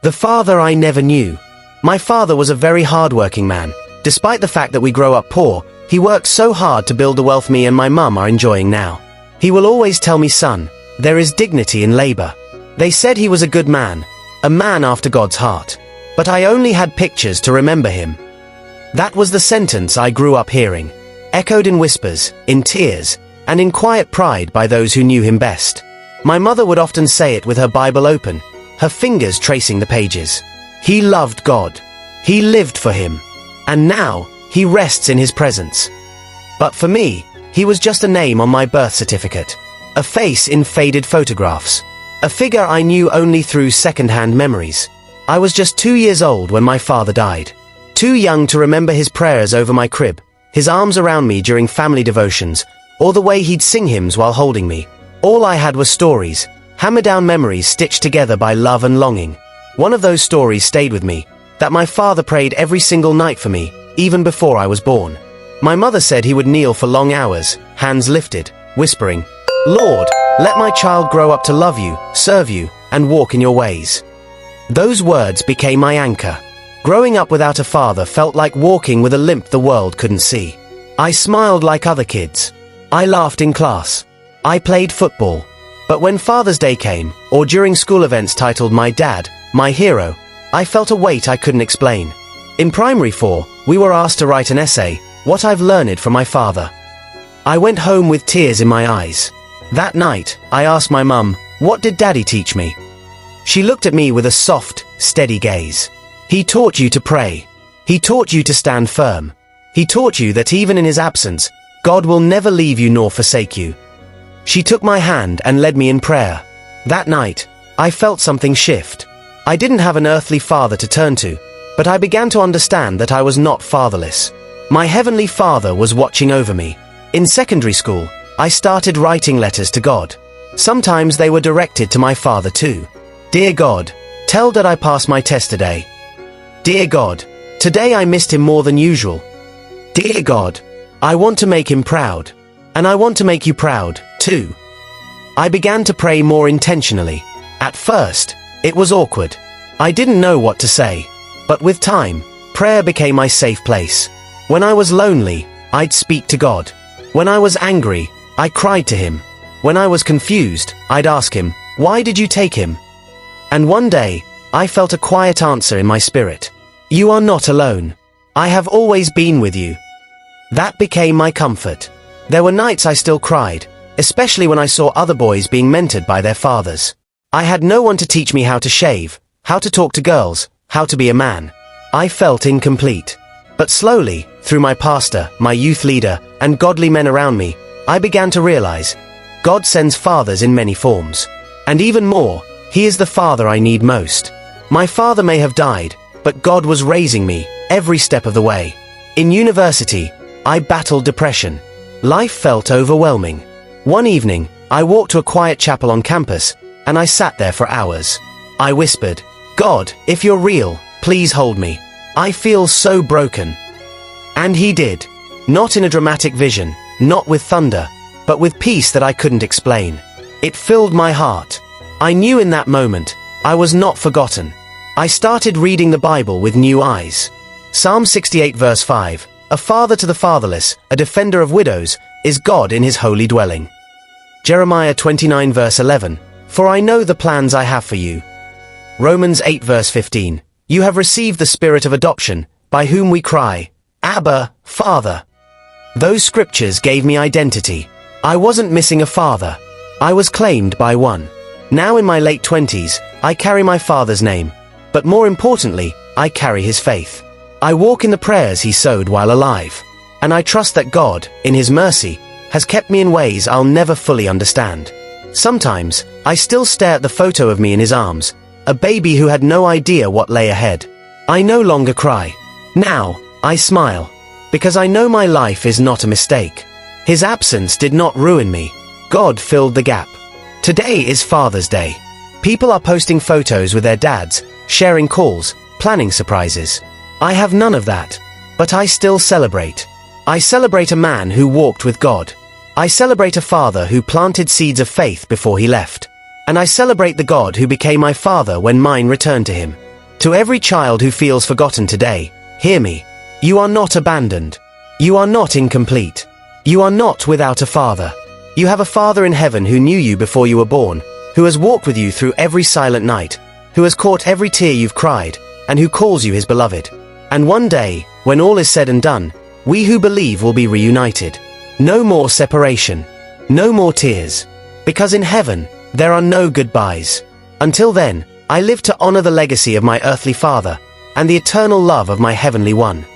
The father I never knew. My father was a very hard-working man. Despite the fact that we grow up poor, he worked so hard to build the wealth me and my mum are enjoying now. He will always tell me, son, there is dignity in labor. They said he was a good man, a man after God's heart. But I only had pictures to remember him. That was the sentence I grew up hearing, echoed in whispers, in tears, and in quiet pride by those who knew him best. My mother would often say it with her Bible open, her fingers tracing the pages. He loved God. He lived for him. And now, he rests in his presence. But for me, he was just a name on my birth certificate, a face in faded photographs, a figure I knew only through second-hand memories. I was just 2 years old when my father died. Too young to remember his prayers over my crib, his arms around me during family devotions, or the way he'd sing hymns while holding me. All I had was stories, hammer-down memories stitched together by love and longing. One of those stories stayed with me, that my father prayed every single night for me, even before I was born. My mother said he would kneel for long hours, hands lifted, whispering, "Lord, let my child grow up to love you, serve you, and walk in your ways." Those words became my anchor. Growing up without a father felt like walking with a limp the world couldn't see. I smiled like other kids. I laughed in class. I played football. But when Father's Day came, or during school events titled My Dad, My Hero, I felt a weight I couldn't explain. In primary 4, we were asked to write an essay, What I've Learned from My Father. I went home with tears in my eyes. That night, I asked my mum, "What did Daddy teach me?" She looked at me with a soft, steady gaze. "He taught you to pray. He taught you to stand firm. He taught you that even in his absence, God will never leave you nor forsake you." She took my hand and led me in prayer. That night, I felt something shift. I didn't have an earthly father to turn to, but I began to understand that I was not fatherless. My heavenly Father was watching over me. In secondary school, I started writing letters to God. Sometimes they were directed to my father too. "Dear God, tell Dad I passed my test today. Dear God, today I missed him more than usual. Dear God, I want to make him proud. And I want to make you proud, too." I began to pray more intentionally. At first, it was awkward. I didn't know what to say. But with time, prayer became my safe place. When I was lonely, I'd speak to God. When I was angry, I cried to him. When I was confused, I'd ask him, "Why did you take him?" And one day, I felt a quiet answer in my spirit. "You are not alone. I have always been with you." That became my comfort. There were nights I still cried, especially when I saw other boys being mentored by their fathers. I had no one to teach me how to shave, how to talk to girls, how to be a man. I felt incomplete. But slowly, through my pastor, my youth leader, and godly men around me, I began to realize, God sends fathers in many forms. And even more, He is the father I need most. My father may have died, but God was raising me, every step of the way. In university, I battled depression. Life felt overwhelming. One evening, I walked to a quiet chapel on campus, and I sat there for hours. I whispered, "God, if you're real, please hold me. I feel so broken." And He did. Not in a dramatic vision, not with thunder, but with peace that I couldn't explain. It filled my heart. I knew in that moment, I was not forgotten. I started reading the Bible with new eyes. Psalm 68 verse 5, "A father to the fatherless, a defender of widows, is God in his holy dwelling." Jeremiah 29 verse 11, "For I know the plans I have for you." Romans 8 verse 15, "You have received the spirit of adoption, by whom we cry, Abba, Father." Those scriptures gave me identity. I wasn't missing a father. I was claimed by one. Now in my late 20s, I carry my father's name. But more importantly, I carry his faith. I walk in the prayers he sowed while alive. And I trust that God, in his mercy, has kept me in ways I'll never fully understand. Sometimes, I still stare at the photo of me in his arms, a baby who had no idea what lay ahead. I no longer cry. Now, I smile. Because I know my life is not a mistake. His absence did not ruin me. God filled the gap. Today is Father's Day. People are posting photos with their dads, sharing calls, planning surprises. I have none of that. But I still celebrate. I celebrate a man who walked with God. I celebrate a father who planted seeds of faith before he left. And I celebrate the God who became my father when mine returned to him. To every child who feels forgotten today, hear me. You are not abandoned. You are not incomplete. You are not without a father. You have a Father in heaven who knew you before you were born, who has walked with you through every silent night, who has caught every tear you've cried, and who calls you his beloved. And one day, when all is said and done, we who believe will be reunited. No more separation. No more tears. Because in heaven, there are no goodbyes. Until then, I live to honor the legacy of my earthly father, and the eternal love of my heavenly one.